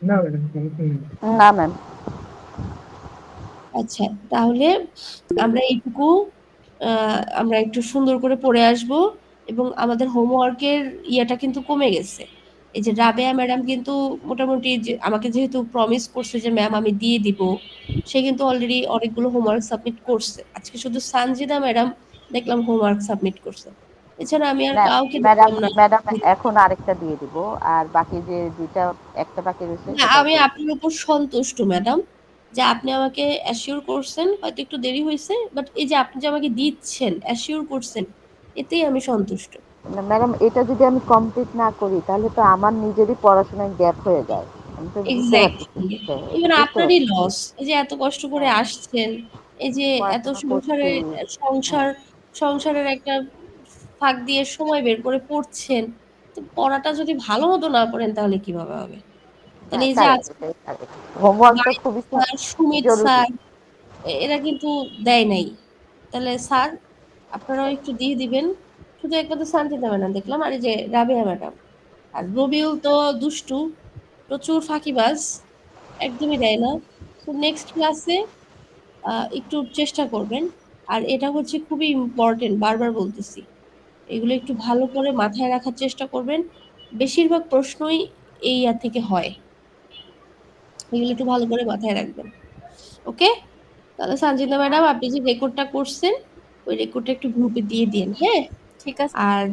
না ম্যাডাম সমস্যা নেই। না ম্যাম। আচ্ছা, তাহলে আমরা এইটুকু আমরা একটু সুন্দর করে পড়ে আসব এবং আমাদের হোমওয়ার্কের ইয়েটা কিন্তু কমে গেছে। এই যে রাবেয়া ম্যাডাম কিন্তু মোটামুটি যে আমাকে যেহেতু প্রমিস করছে যে ম্যাম আমি দিয়ে দিব, সে কিন্তু অলরেডি অনেকগুলো হোমওয়ার্ক সাবমিট করছে। আজকে শুধু সানজিদা ম্যাডাম দেখলাম হোমওয়ার্ক সাবমিট করছে, এছাড়া আমি আর কাউকে ম্যাডাম দেখলাম না। ম্যাডাম এখন আরেকটা দিয়ে দিব, আর বাকি যে দুইটা একটা বাকি রয়েছে না, সেটা আমি আপনার উপর সন্তুষ্ট ম্যাডাম যে আপনি আমাকে অ্যাসিওর করছেন, হয়তো একটু দেরি হয়েছে বাট এই যে আপনি যে আমাকে দিচ্ছেন অ্যাসিওর করছেন এতেই আমি সন্তুষ্ট। ম্যাডাম এটা যদি আমি কমপ্লিট না করি তাহলে তো আমার নিজেরই পড়াশোনায় গ্যাপ হয়ে যায়। আমি তো বুঝতে পারছি এক্স্যাক্টলি, ইভেন আপনারই লস, এই যে এত কষ্ট করে হ্যাঁ। আসছেন, এই যে এত পড়াশোনা করছি। সংসারের একটা ফাঁক দিয়ে সময় বের করে পড়ছেন, তো পড়াটা যদি ভালো মতো না পড়েন তাহলে কিভাবে হবে? তাহলে এই যে আজকে হোমওয়ার্কটা খুবই সুমিত জরুরি। স্যার এরা কিন্তু দেয় নাই, তাহলে স্যার আপনারাও একটু দিয়ে দিবেন। শুধু একমাত্র সানজিদা ম্যাডাম দেখলাম, আর এই যে রাবেয়া ম্যাডাম। আর রবিউল তো দুষ্টু, প্রচুর ফাঁকিবাজ, একদমই দেয় না। তো নেক্সট ক্লাসে একটু চেষ্টা করবেন। আর এটা হচ্ছে খুবই ইম্পর্টেন্ট, বারবার বলতেছি, এগুলো একটু ভালো করে মাথায় রাখার চেষ্টা করবেন। বেশিরভাগ প্রশ্নই এই ইয়ার থেকে হয়, এগুলো একটু ভালো করে মাথায় রাখবেন। ওকে, তাহলে সঞ্জিতা ম্যাডাম আপনি যে রেকর্ডটা করছেন ওই রেকর্ডটা একটু গ্রুপে দিয়ে দিন। হ্যাঁ, ঠিক আছে। আর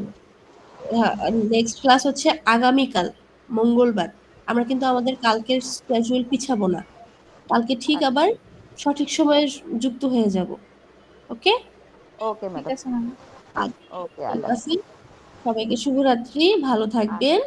নেক্সট ক্লাস হচ্ছে আগামীকাল মঙ্গলবার। আমরা কিন্তু আমাদের কালকের স্কেজুয়াল পিছাবো না, কালকে ঠিক আবার সঠিক সময়ে যুক্ত হয়ে যাব। ওকে ওকে ঠিক ম্যাডাম। আছে ম্যাম। ওকে, ঠিক আল্লাহ। আছে, সবাইকে শুভরাত্রি, ভালো থাকবেন।